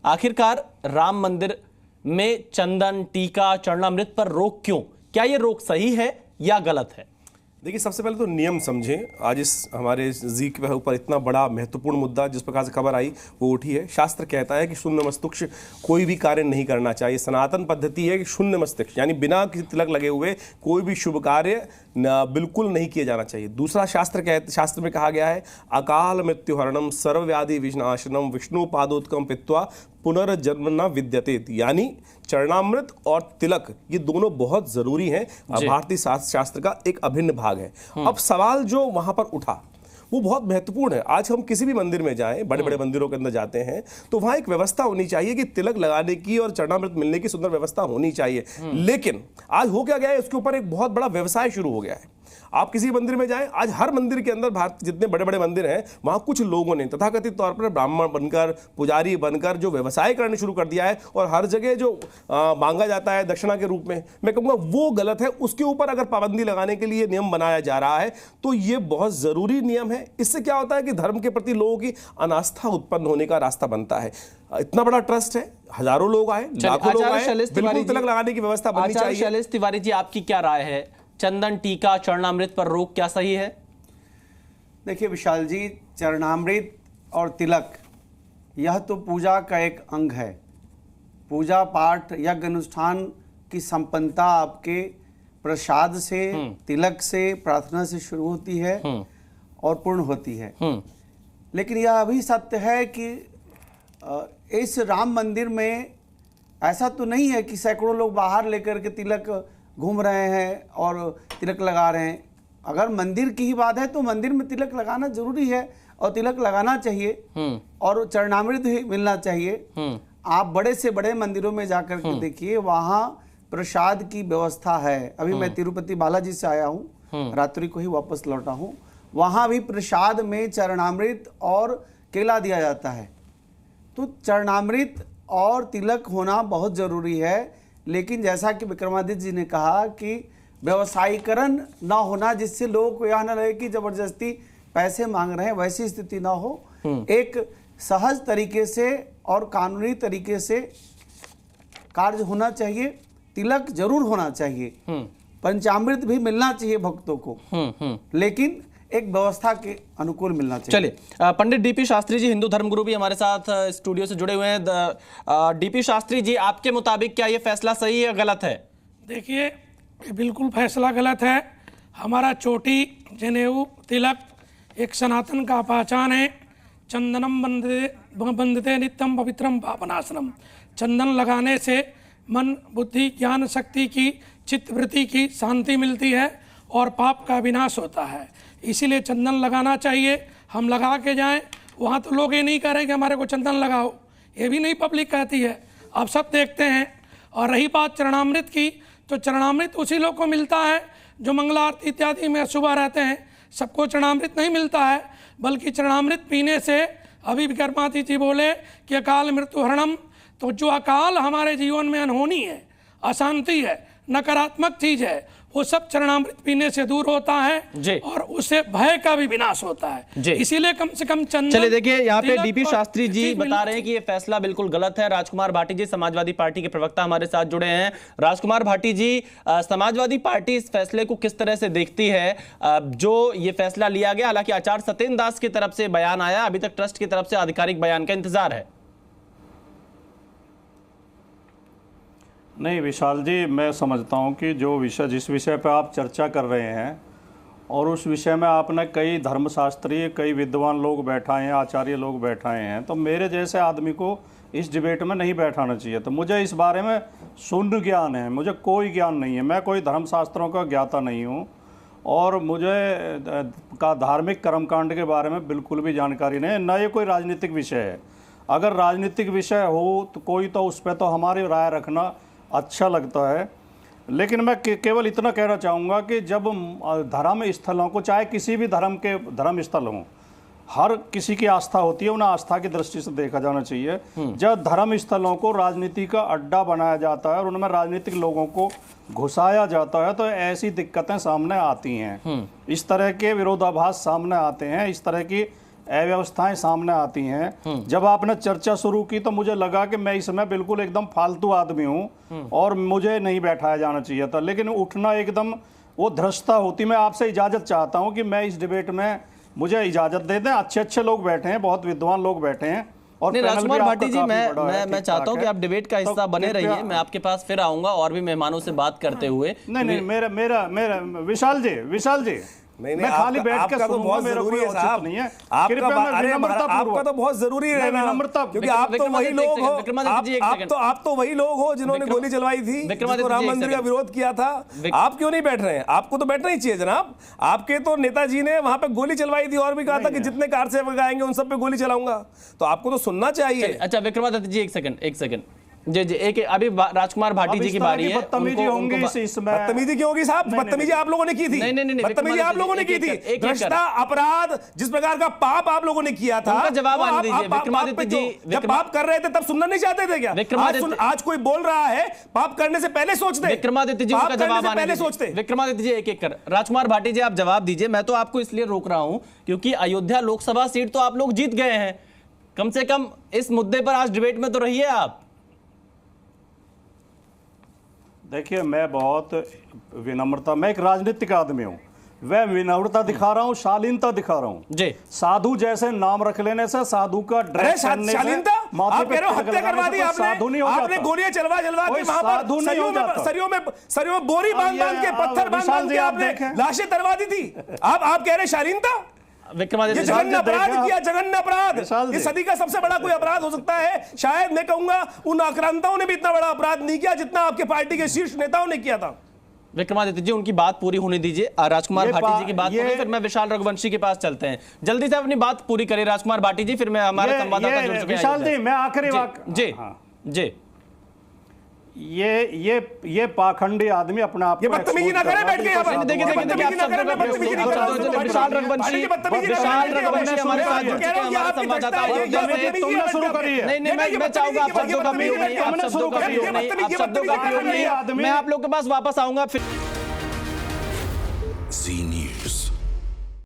आखिरकार राम मंदिर में चंदन, टीका, चरणामृत पर रोक क्यों? क्या यह रोक सही है या गलत है? देखिए, सबसे पहले तो नियम समझें। आज इस हमारे जी के ऊपर इतना बड़ा महत्वपूर्ण मुद्दा जिस प्रकार से खबर आई वो उठी है। शास्त्र कहता है कि शून्य मस्तिष्क कोई भी कार्य नहीं करना चाहिए। सनातन पद्धति है कि शून्य मस्तिष्क यानी बिना किसी तिलक लगे हुए कोई भी शुभ कार्य बिल्कुल नहीं किया जाना चाहिए। दूसरा, शास्त्र में कहा गया है अकाल मृत्युहरणम सर्वव्याधि विनाशनम विष्णु पादोत्कम पित्वा पुनर्जन्म न विद्यते, यानी चरणामृत और तिलक ये दोनों बहुत जरूरी हैं। भारतीय शास्त्र का एक अभिन्न भाग है। अब सवाल जो वहां पर उठा वो बहुत महत्वपूर्ण है। आज हम किसी भी मंदिर में जाएं, बड़े बड़े मंदिरों के अंदर जाते हैं तो वहां एक व्यवस्था होनी चाहिए कि तिलक लगाने की और चरणामृत मिलने की सुंदर व्यवस्था होनी चाहिए। लेकिन आज हो क्या गया है, इसके ऊपर एक बहुत बड़ा व्यवसाय शुरू हो गया है। आप किसी मंदिर में जाएं, आज हर मंदिर के अंदर भारत जितने बड़े बड़े मंदिर हैं वहां कुछ लोगों ने तथाकथित तौर पर ब्राह्मण बनकर, पुजारी बनकर जो व्यवसाय करने शुरू कर दिया है और हर जगह जो मांगा जाता है दक्षिणा के रूप में, मैं कहूंगा वो गलत है। उसके ऊपर अगर पाबंदी लगाने के लिए नियम बनाया जा रहा है तो ये बहुत जरूरी नियम है। इससे क्या होता है कि धर्म के प्रति लोगों की अनास्था उत्पन्न होने का रास्ता बनता है। इतना बड़ा ट्रस्ट है, हजारों लोग आए, लाखों लोग आए, बिल्कुल तिलक लगाने की व्यवस्था बननी चाहिए। शैलेश तिवारी जी, आपकी क्या राय है? चंदन, टीका, चरणामृत पर रोक क्या सही है? देखिए विशाल जी, चरणामृत और तिलक यह तो पूजा का एक अंग है। पूजा पाठ यज्ञ अनुष्ठान की संपन्नता आपके प्रसाद से, तिलक से, प्रार्थना से शुरू होती है और पूर्ण होती है। लेकिन यह भी सत्य है कि इस राम मंदिर में ऐसा तो नहीं है कि सैकड़ों लोग बाहर लेकर के तिलक घूम रहे हैं और तिलक लगा रहे हैं। अगर मंदिर की ही बात है तो मंदिर में तिलक लगाना जरूरी है और तिलक लगाना चाहिए और चरणामृत भी मिलना चाहिए। आप बड़े से बड़े मंदिरों में जाकर के देखिए, वहाँ प्रसाद की व्यवस्था है। अभी मैं तिरुपति बालाजी से आया हूँ, रात्रि को ही वापस लौटा हूँ। वहाँ भी प्रसाद में चरणामृत और केला दिया जाता है। तो चरणामृत और तिलक होना बहुत जरूरी है। लेकिन जैसा कि विक्रमादित्य जी ने कहा कि व्यवसायीकरण ना होना, जिससे लोगों को यह ना लगे कि जबरदस्ती पैसे मांग रहे हैं, वैसी स्थिति ना हो। एक सहज तरीके से और कानूनी तरीके से कार्य होना चाहिए। तिलक जरूर होना चाहिए, पंचामृत भी मिलना चाहिए भक्तों को, लेकिन एक व्यवस्था के अनुकूल मिलना चाहिए। चलिए, पंडित डीपी शास्त्री जी, हिंदू धर्मगुरु भी हमारे साथ स्टूडियो से जुड़े हुए हैं। डीपी शास्त्री जी, आपके मुताबिक क्या ये फैसला सही है या गलत है? देखिए, बिल्कुल फैसला गलत है। हमारा चोटी, जनेऊ, तिलक एक सनातन का पहचान है। चंदनम बंदते नित्यम पवित्रम पापनाशनम। चंदन लगाने से मन, बुद्धि, ज्ञान शक्ति की, चित्तवृत्ति की शांति मिलती है और पाप का विनाश होता है। इसीलिए चंदन लगाना चाहिए। हम लगा के जाएं, वहाँ तो लोग ये नहीं कह रहे कि हमारे को चंदन लगाओ, ये भी नहीं पब्लिक कहती है, आप सब देखते हैं। और रही बात चरणामृत की, तो चरणामृत उसी लोग को मिलता है जो मंगला आरती इत्यादि में सुबह रहते हैं। सबको चरणामृत नहीं मिलता है, बल्कि चरणामृत पीने से, अभी विक्रमादित्य जी बोले कि अकाल मृत्यु हरणम, तो जो अकाल हमारे जीवन में अनहोनी है, अशांति है, नकारात्मक चीज है, वो सब चरणामृत पीने से दूर होता है और उससे भय का भी विनाश होता है। इसीलिए कम से कम चंदन। चलिए देखिए, यहाँ पे डीपी शास्त्री जी बता रहे हैं कि ये फैसला बिल्कुल गलत है। राजकुमार भाटी जी, समाजवादी पार्टी के प्रवक्ता, हमारे साथ जुड़े हैं। राजकुमार भाटी जी, समाजवादी पार्टी इस फैसले को किस तरह से देखती है? जो ये फैसला लिया गया, हालांकि आचार्य सत्येंद्र दास की तरफ से बयान आया, अभी तक ट्रस्ट की तरफ से आधिकारिक बयान का इंतजार है। नहीं विशाल जी, मैं समझता हूँ कि जिस विषय पर आप चर्चा कर रहे हैं और उस विषय में आपने कई धर्मशास्त्रीय, कई विद्वान लोग बैठाए हैं, आचार्य लोग बैठाए हैं, तो मेरे जैसे आदमी को इस डिबेट में नहीं बैठाना चाहिए। तो मुझे इस बारे में शून्य ज्ञान है, मुझे कोई ज्ञान नहीं है, मैं कोई धर्मशास्त्रों का ज्ञाता नहीं हूँ और मुझे धार्मिक कर्मकांड के बारे में बिल्कुल भी जानकारी नहीं है, न ये कोई राजनीतिक विषय है। अगर राजनीतिक विषय हो तो कोई तो उस पर तो हमारी राय रखना अच्छा लगता है। लेकिन मैं केवल इतना कहना चाहूँगा कि जब धर्म स्थलों को, चाहे किसी भी धर्म के धर्म स्थल हों, हर किसी की आस्था होती है, उन्हें आस्था की दृष्टि से देखा जाना चाहिए। जब धर्म स्थलों को राजनीति का अड्डा बनाया जाता है और उनमें राजनीतिक लोगों को घुसाया जाता है तो ऐसी दिक्कतें सामने आती हैं, इस तरह के विरोधाभास सामने आते हैं, इस तरह की अव्यवस्थाएं सामने आती हैं। जब आपने चर्चा शुरू की तो मुझे लगा कि मैं इसमें बिल्कुल एकदम फालतू आदमी हूं और मुझे नहीं बैठाया जाना चाहिए था, लेकिन उठना एकदम वो धृष्टता होती। मैं आपसे इजाजत चाहता हूं कि मैं इस डिबेट में मुझे इजाजत दे दें। अच्छे अच्छे लोग बैठे हैं, बहुत विद्वान लोग बैठे हैं और नहीं, पैनल भी राजकुमार आपका भाटी जी, काफी बड़ा है, मैं ठीक चाहता हूं ठाक कि है। आप डिबेट का हिस्सा तो बने कृपया- रहिए। मैं आपके पास फिर आऊंगा और भी मेहमानों से बात करते हुए। नहीं नहीं, मेरा विशाल जी नहीं, मैं खाली बैठ के आपका तो सुनूंगा, बहुत मेरा जरूरी कोई है साहब। औचित्य नहीं है। आपका कृपया मैं अरे विनम्रतापूर्वक- आपका तो बहुत जरूरी है नहीं, ना, विनम्रता- क्योंकि आप तो वही लोग हो, विक्रमादित्य जी, एक सेकंड। आप तो वही लोग हो जिन्होंने गोली चलवाई थी, विक्रमादित्य जिसको जी, राम एक मंदिर का सेकंड। विरोध किया था। आप क्यों नहीं बैठ रहे हैं? आपको तो बैठना ही चाहिए जनाब। आपके तो नेताजी ने वहां पे गोली चलवाई थी और भी कहा था कि जितने कार सेवक आएंगे उन सब पे गोली चलाऊंगा। तो आपको तो सुनना चाहिए। अच्छा विक्रमादित्य जी, एक सेकंड जी जी, एक अभी राजकुमार भाटी अब जी इस की तरह बारी की है। बदतमीजी होंगी इसमें। बदतमीजी क्यों होगी साहब? बदतमीजी आप लोगों ने की थी। नहीं, बदतमीजी आप लोगों ने की थी। भ्रष्टा, अपराध, जिस प्रकार का पाप आप लोगों ने किया था, उनका जवाब वो आने आप- दीजिए। आप- आप- विक्रमादित्य आप पे जी, जो- जब पाप कर रहे थे तब सुनना नहीं चाहते थे क्या? आज कोई बोल रहा है, पाप करने से पहले सोचते। विक्रमादित्य जी, पाप उनका करने जवाब से आने पहले दीजिए। सोचते। विक्रमादित्य जी, एक एक कर। राजकुमार भाटी जी, आप जवाब दीजिए। मैं तो आपको इसलिए रोक रहा हूं क्योंकि अयोध्या लोकसभा सीट तो आप लोग जीत गए हैं। कम से कम इस मुद्दे पर आज डिबेट में तो रहिए आप। देखिए, मैं बहुत विनम्रता, मैं एक राजनीतिक आदमी हूँ, वह विनम्रता दिखा रहा हूँ, शालीनता दिखा रहा हूँ जी। साधु जैसे नाम रख लेने से, साधु का ड्रेस पहनने से, शालीनता माथे आप पे कह रहे हो, तिलक हत्या लगाने करवा से दी कोई आपने। साधु नहीं हो आपने जाता। गोलियां चलवा के कोई वहां साधु पर नहीं हो जाता। सरियों में बोरी बांध के, पत्थर बांध के आपने देखें। लाशें तरवा दी थी। आप कह रहे शालीनता? विक्रमादित्य ये जी, जघन्य अपराध देखा- किया, जघन्य अपराध। विशाल जी। इस सदी का सबसे बड़ा कोई अपराध हो सकता है शायद। मैं कहूंगा उन आक्रांताओं ने भी इतना बड़ा अपराध नहीं किया जितना आपके पार्टी के शीर्ष नेताओं ने किया था। विक्रमादित्य जी, उनकी बात पूरी होने दीजिए। राजकुमार ये भाटी जी की बात ये- होने, फिर मैं विशाल रघुवंशी के पास चलते हैं। जल्दी से अपनी बात पूरी करें राजकुमार भाटी जी, फिर मैं हमारे संवाददाता जुड़ चुके हैं विशाल अयोध्या जी, से। मैं आखिरी जी, वाक जी हाँ। जी। ये पाखंडी आदमी अपना आप ये बदतमीजी ना करे बैठ के यहाँ पर। देखिए आप विशाल रघुवंशी हमारे साथ जुड़ चुके हैं, हमारे संवाददाता अयोध्या से। तुमने शुरू करी है। नहीं, मैं चाहूंगा आप शब्दों का प्रयोग नहीं, आप शब्दों का प्रयोग नहीं, आप शब्दों का प्रयोग नहीं। मैं आप लोग के पास वापस आऊंगा फिर। जी